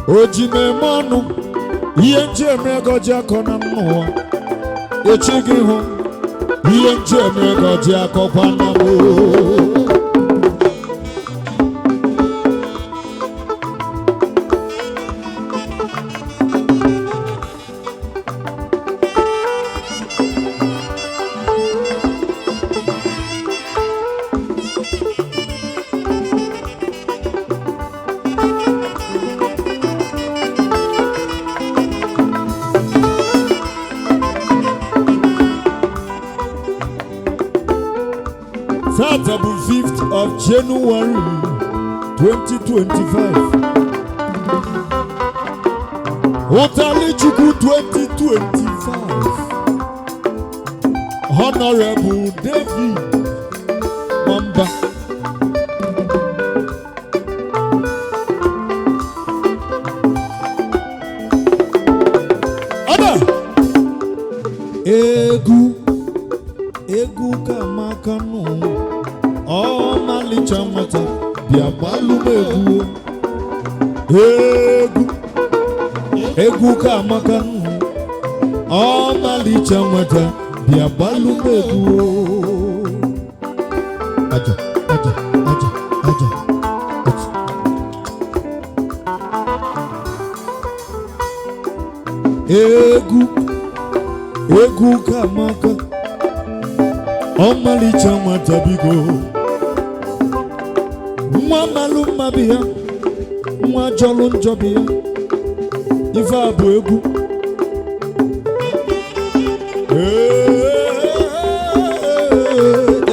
Ojim Eme Onu ihe nji eme ego ji akọ na mmụọ echi gị hụ ihe nji eme ego ji akọkwa na mmụọ. Saturday 5th of January 2025. Otalichukwu 2025. Honorable David Mamba. Ada Egu kamaka no. Oh, malicha mata bia balu egu kamaka. Oh, malicha mata bia balu aja. Egu kamaka. Oh, malicha mata bigo. Mwa malum mabia, mwa jolun jobia, ifa abu egu.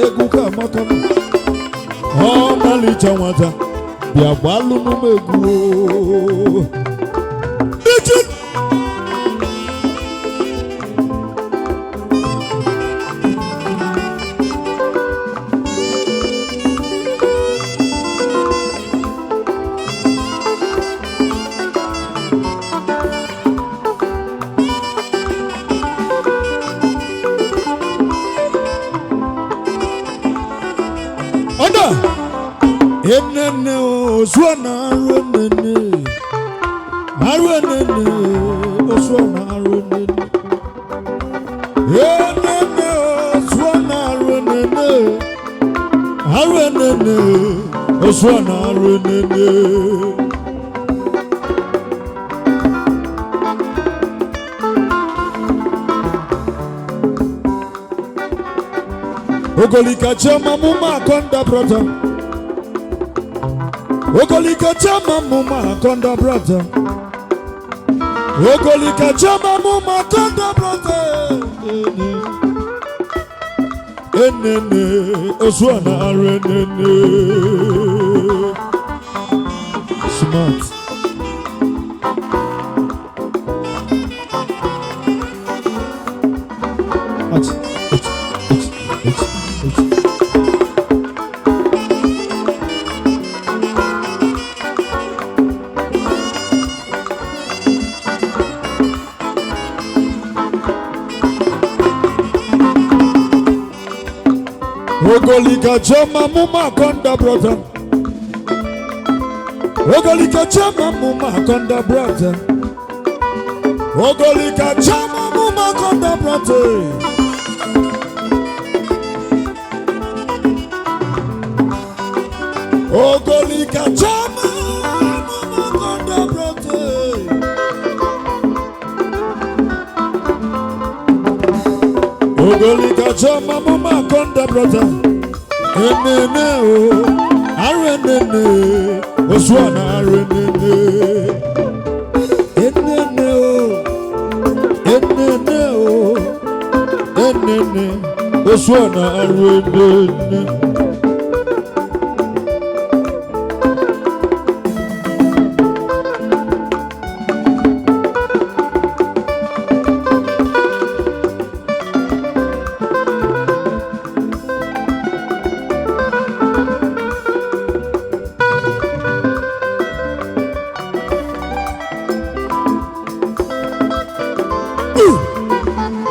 Egu kamaka. Oh, malicha wata, bia balu numegu. Digit. Enene oswana aruenene oswana aruenene. Enene oswana aruenene oswana aruenene. Ogolika chama muma konda brother. Ogolika chama muma konda brother. Ogolika chama muma konda brother. Enene oswana arenene. Smart. Ogolika chama muma konda brother. Ogolika chama muma konda brother. Ogolika chama muma konda brother. Ogolika chama muma konda brother. Ogolika chama muma konda brother. Enene o arenene oswana arenene. Enene oswana arenene.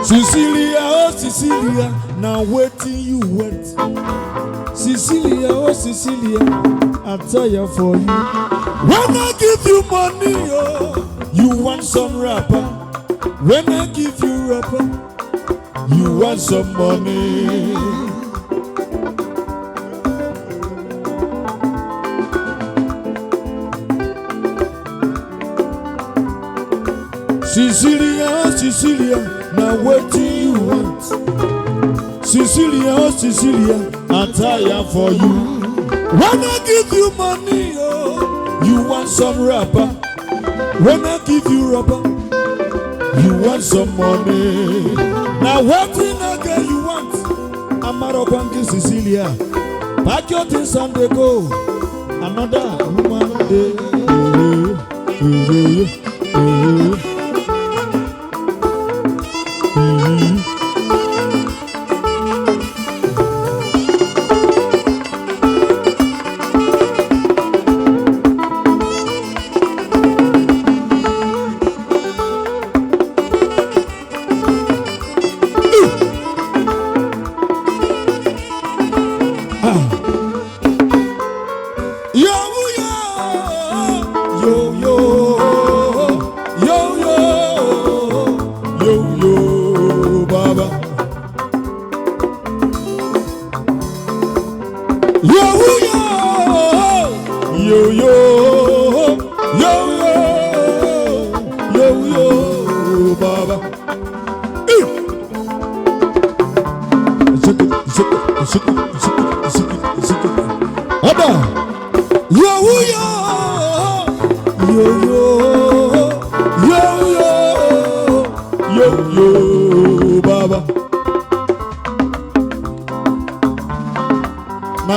Cecilia, oh Cecilia, now waiting you wait. Cecilia, oh Cecilia, I tire for you. When I give you money, oh, you want some rapper. When I give you rapper, you want some money. Cecilia, Cecilia, now what do you want? Cecilia, oh Cecilia, I tire for you. When I give you money, oh, you want some rapper. When I give you rapper, you want some money. Now what in again you want? Amarobanki Cecilia, pack your things and they go. Another woman day.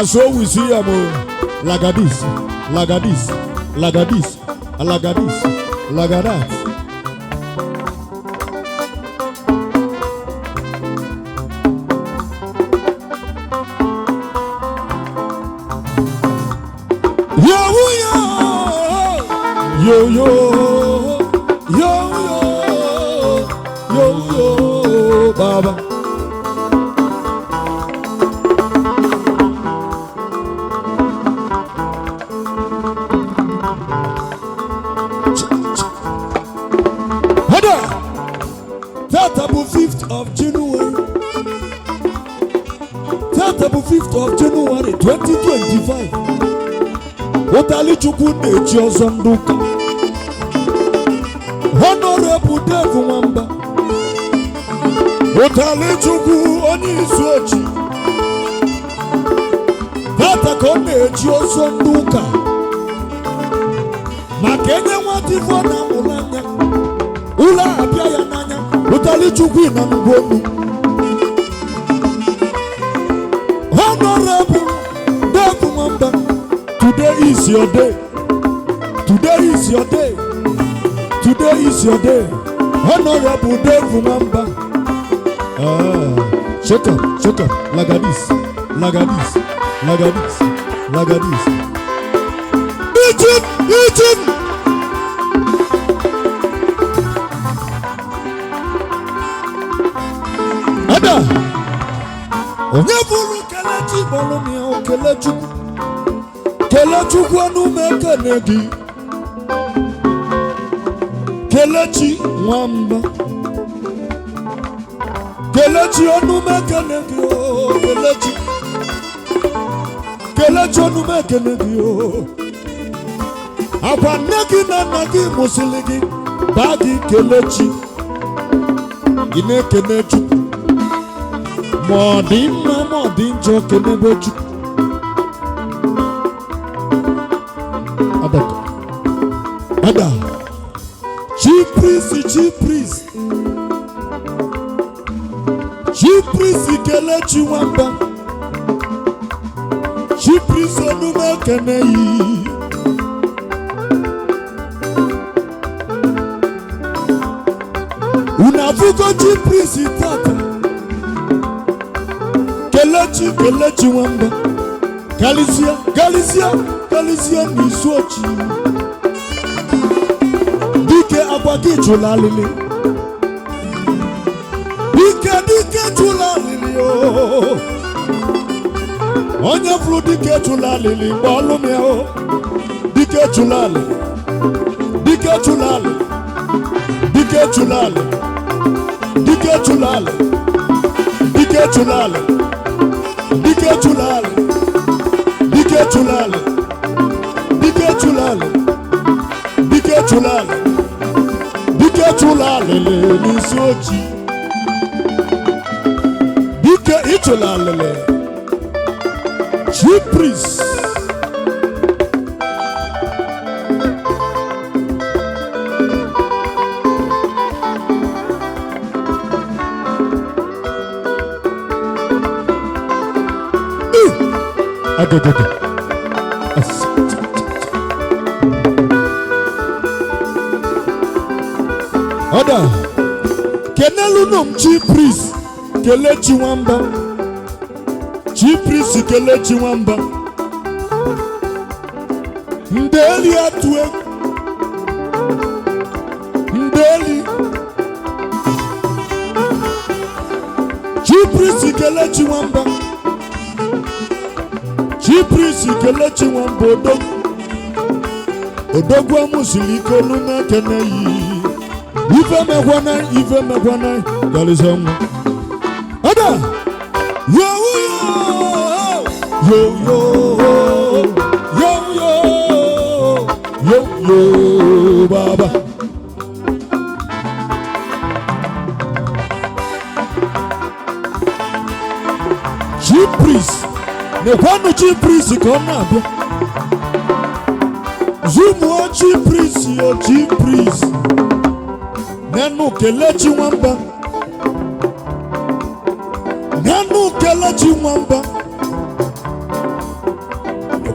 So we see lagadis, lagadis, lagadis, lagadis, lagadat. Yo yo, yo yo, yo yo, Baba. Tatable 5th of January. Tatable 5th of January 2025. Otali chukunde chiozonduka. Honorable Devu Wamba. Otali chuku oni sochi. Tata konde chiozonduka. Makenye watifona mulanya. Ula apia ya nanya. Utali chukwi na mbonu. Honorable Devu Wamba. Today is your day. Today is your day. Today is your day. Honorable Devu Wamba. Shut up, lagadis, lagadis, lagadis, lagadis. Egypt, Egypt. Ada. Onyebulu kelechi bolomi o kelechi. Kelechi kwanu mekenegi. Kelechi Wamba. Kelechi onu mekenegi o Kelechi. Kelechi onu mekenegi o. Abanegi na nagi musiligi. Bagi Kelechi. Ine Kelechi. Modin jo Kenebochi. Ada. Chief priest Kelechi Wamba. Chief priest Onume Keneyi. Unavuko chief priest tata. Kelechi Wamba. Galizia Niswachi. Dike abagi chulalili. Dike chulalili oh. onye furu dike chụlalili bọọlụ m ya o dike chụlalili dike chụlalili dike chụlalili dike chụlalili dike chụlalili dike chụlalili dike chụlalili dike chụlalili dike chụlalili dike chụlalili n'isi oji dike ịchụlalili chief priest Oda kenelu nom chief priest Kelechi Nwamba chief priest Kelechi Nwamba ndeli atue ndeli chief priest Kelechi Nwamba chief priest Kelechi Nwamba odogwa musiliko nume keneyi ife megwana galizam Oda yo yo yo yo yo yo yo baba chief priest ne kwanu chief priest ko na abia zumu chief priest yo chief priest nenu Kelechi Nwamba nenu Kelechi Nwamba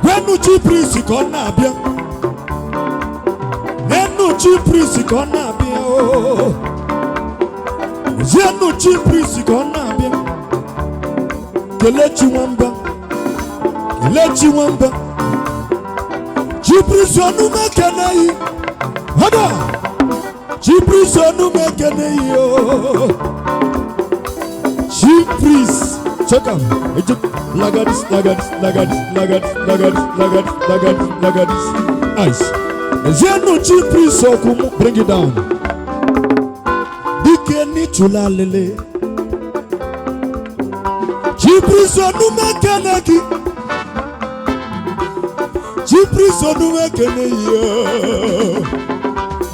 wenu chief priest ko na abia nenu chief priest ko na abia o zenu chief priest ko na abia Kelechi Nwamba Kelechi Nwamba chief priest onu mekeneyi Oda chief priest onu mekeneyi o chief priest check out lagadis ice zenu chief priest okumu bring it down dike ni chulalele chief priest onu mekeneki chief priest onu mekeneyi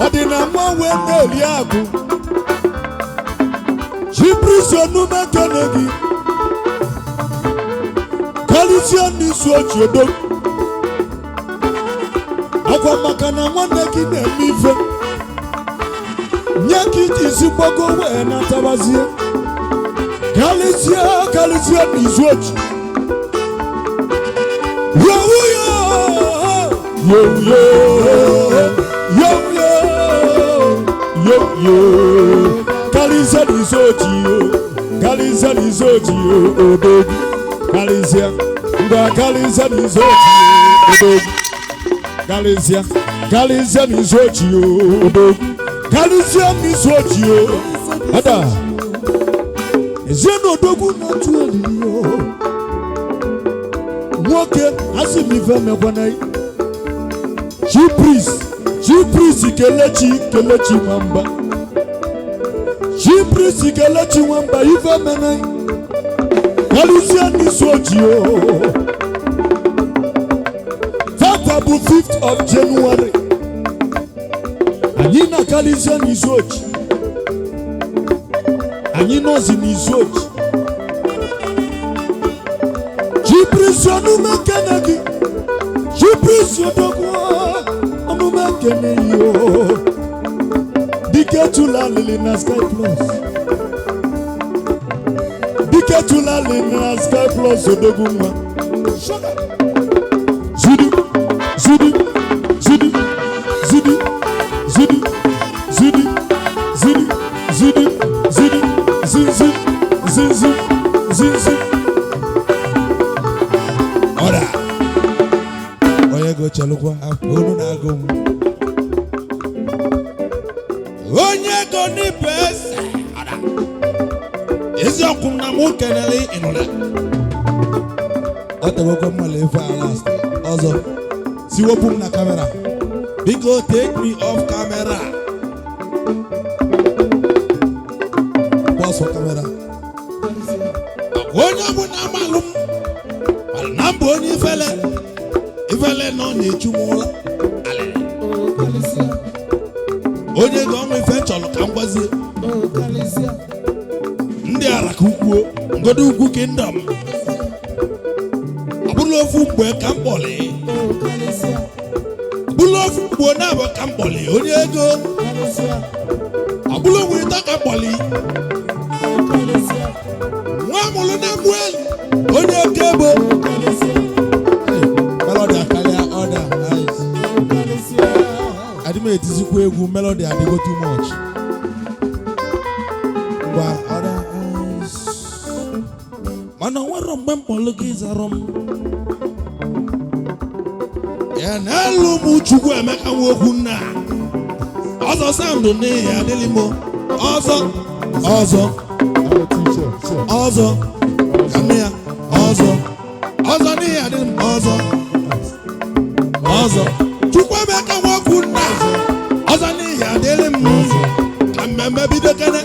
Odina mwawe neli agu chief priest onu mekeneki Kalisia ni sochi odo Akwa makana mwaneki nemife Nyaki jisi bogo we na tabazia Kalisia ni sochi Yo yo yo yo yo yo yo Kalisia ni sochi yo Kalisia ni sochi yo odo Kalisia Kalisia ni sochi odo Kalisia ni sochi odo Kalisia ni sochi Ada Zeno dogu na tueli yo Mwoke asimive mekwanai chief priest Kelechi Nwamba chief priest Kelechi Nwamba ife menai Kalisia ni sochi Fatabu 5th of January Anina Kalisia ni sochi Anino ni sochi chief priest onu mekeneki chief priest odogwa onu mekeneyi o dike chulalili na Sky Plus dike chulalili na Sky Plus odogwa nwa zidi zidi zidi zidi zidi zidi zidi zidi zidi zizi zizi zizi Ora Oyego chalukwa onu na agum Onyego ni pesa Ora Ezi okum na mu kenele inole ọ tegokwe mmale ife a last ọzọ si wepụ m na kamera biko take me off camera boss for camera onye ọbụla amalụ m na mbụ onye ifele nọ na-echu m ụla onye ga ọnwa ife chọrọ ka m gwazie ndị ara ka ukwuo ngodo ugwu kingdom ọ bụrụ ofu mgbe ka m kpọrọ bụrụ ofu mgbe na-abụ ka m kpọrọ onye ego ọ bụrụ onwe ịtọ ka m kpọrọ nwa mụrụ na mgbuelu onye oke ebo melody akarịa ọda adị m etizikwa egwu melody adịgo too much ngwa ọda mana nwere mgbe mkpọlụ gị zara m ya n'elu m Chukwu Emeka nwokwu nna ọzọ soundụ n'ihi adịlị m ọzọ kanụ ya ọzọ n'ihi adịlị m ọzọ Chukwu Emeka nwokwu nna ọzọ n'ihi adịlị m ka mmemme bido kene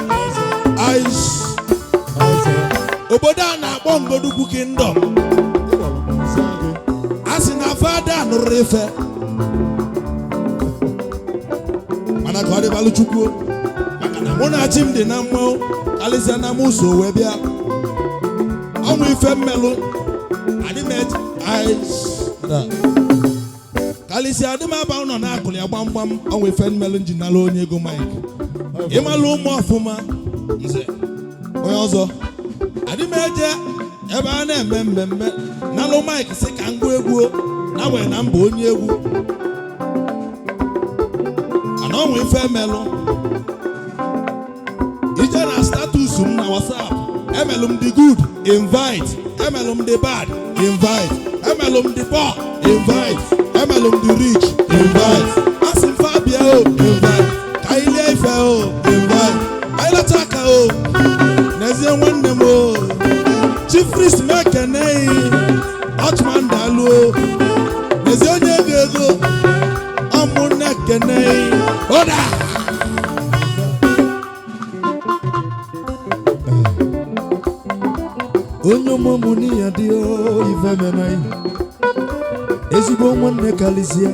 obodo a na-akpọ Ngodugwu Kingdom a sị na fada nụrụ ife mana ka ọ dịbalụ Chukwu maka na mụ na chi m dị na mmanwụ kalịsịa na mụ so wee bịa ọnwụ ife mmelụ kalịsịa adị m aba ụlọ na-akụlị ya gbamgbam ọnwụ ife mmelụ njinala onye ego Mike ịmalụ ụmụ ọfụma nze onye ọzọ adị m eje ebe a na-eme mmemme nalụ Mike sị ka ngwa egwu na wee na mba onye egwu ana ọnwụ ife melụ ije na status m na WhatsApp emelụ m the good invite emelụ m the bad invite emelụ m the poor invite emelụ m the rich invite asị m fabia o invite ka ilie ife o invite anyị lata aka o n'ezie nwanne m o Chief Priest mekene Otman dalu n'ezie onye ego ọmụnne kene oda onye ọmụmụ n'iya dị ife menai ezigbo nwanne kalisia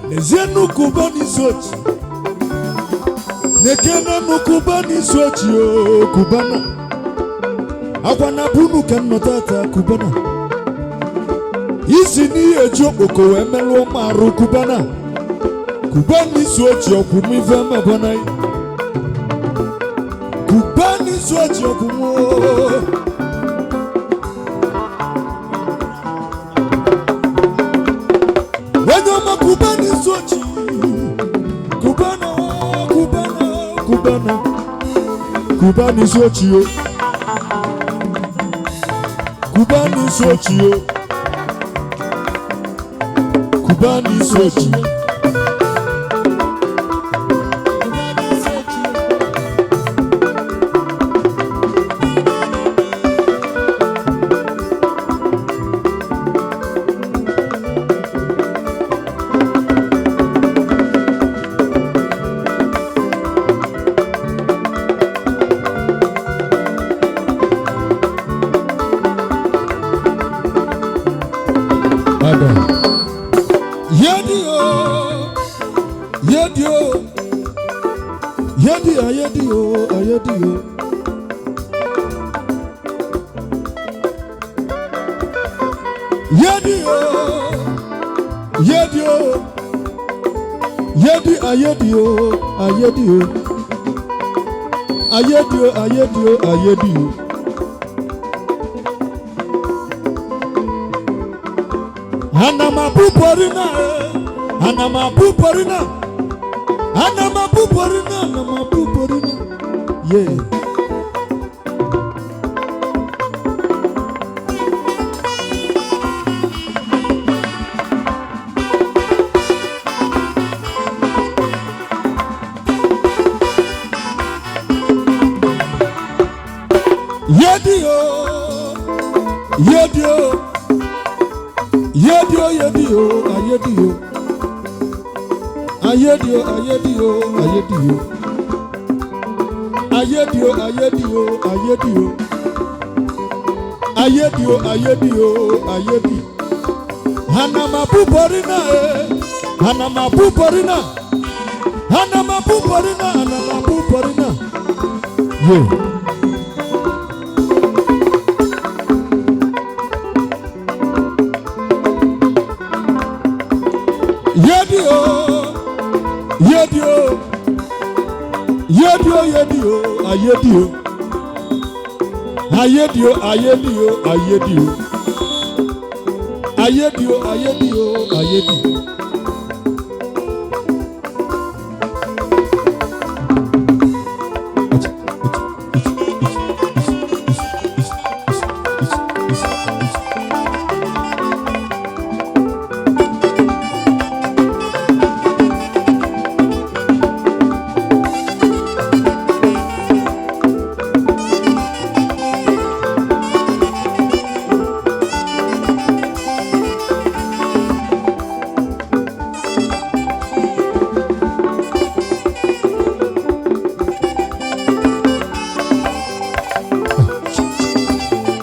n'ezie nnukwu bani sochi nekene nnukwu bani sochi kubana agwa na bunu ka nnọtata kubana isi n'ihe eji okpoko wee melụọ marụ kubana kubani sochi ọkwụmụ ife mebana kubani sochi ọkwụmụ onye ọma kubani sochi kubani sochi o kubani sochi o kubani sochi ayedio anamapuporina yeah. Yedio, yedio, yedio, yedio, ayedio, ayedio, ayedio, ayedio, ayedio, ayedio, ayedio, ayedio, ayedio, ayedio. Hanamapuporina, hanamapuporina, hanamapuporina, hanamapuporina. Yeah. Yedio, yedio, yedio, yedio, ayedio, ayedio, ayedio, ayedio, ayedio, ayedio, ayedio.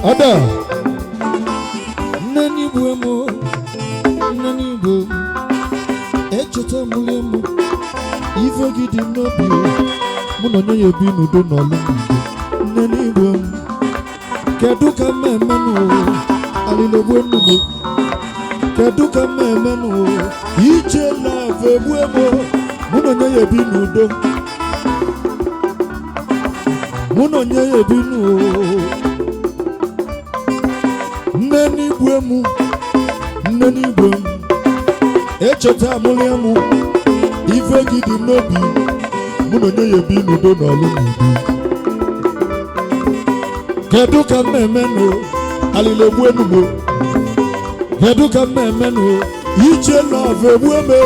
Ada nani buemo nani bu echeta mulemo ife gidi nobi muno nye yebi nudo nolu nani buem kedu ka memenu alile buenu kedu ka memenu iche love buemo muno nye yebi nudo muno nye yebi nudo. Nani buemu, nani buemu, echeta muliamu, ife gidi nobi, muno nye yebi nudo nolu nudo. Kedu ka memenu, alile buenu mo, kedu ka memenu, iche love bueme,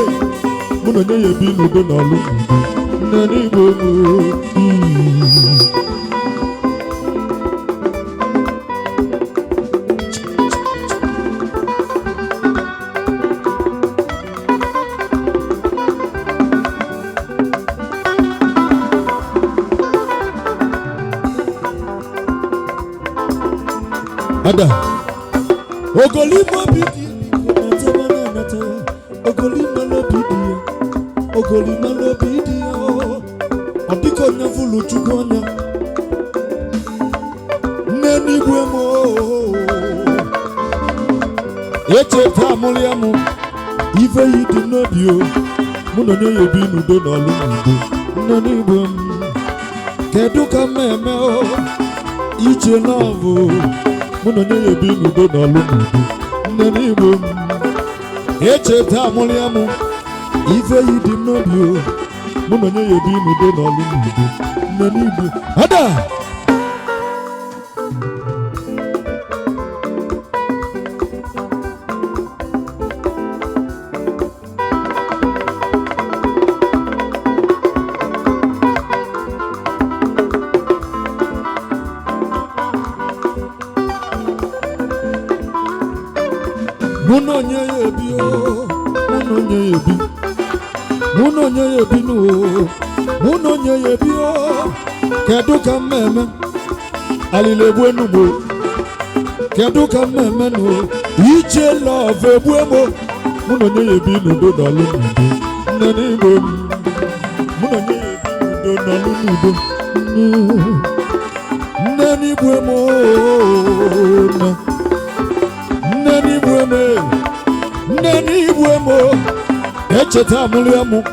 muno nye yebi nudo nolu nudo. Nani buemu, Ada ogolimo bidi nata ogolimo lo bidi ogolimo lo bidi odiko na fulu chukonya neni buemo eche tamuliamu ife yidi nobio muno nye yebi nudo nolu nudo neni buemo kedu ka meme o iche love muno nye yebi nudo nolu nudo neni buemo eche tamuliamu ife yidi nobio muno nye yebi nudo nolu nudo neni buemo ada muno nye yebi o muno nye yebi muno nye yebi no muno nye yebi o kedu ka meme alile buenu mo kedu ka meme no iche love buemo muno nye yebi nudo nolu nudo nani bo muno nye yebi nudo nolu nudo nani buemo na nani bueme nani buemo echeta muliamu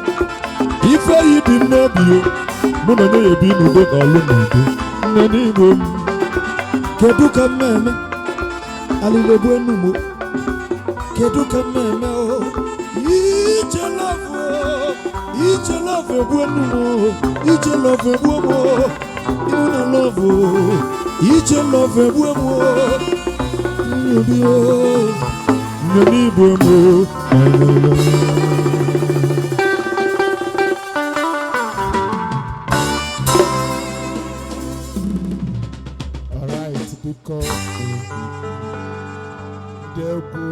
ife yidi nobio muno nye yebi nudo nolu nudo nani buem kedu ka meme alile buenu mo kedu ka meme o iche love buenu mo iche love buemo iuna love iche love buemo nani buemo all right. Biko Degu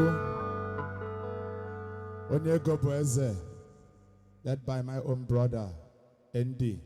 Onyegobueze, led by my own brother, ND.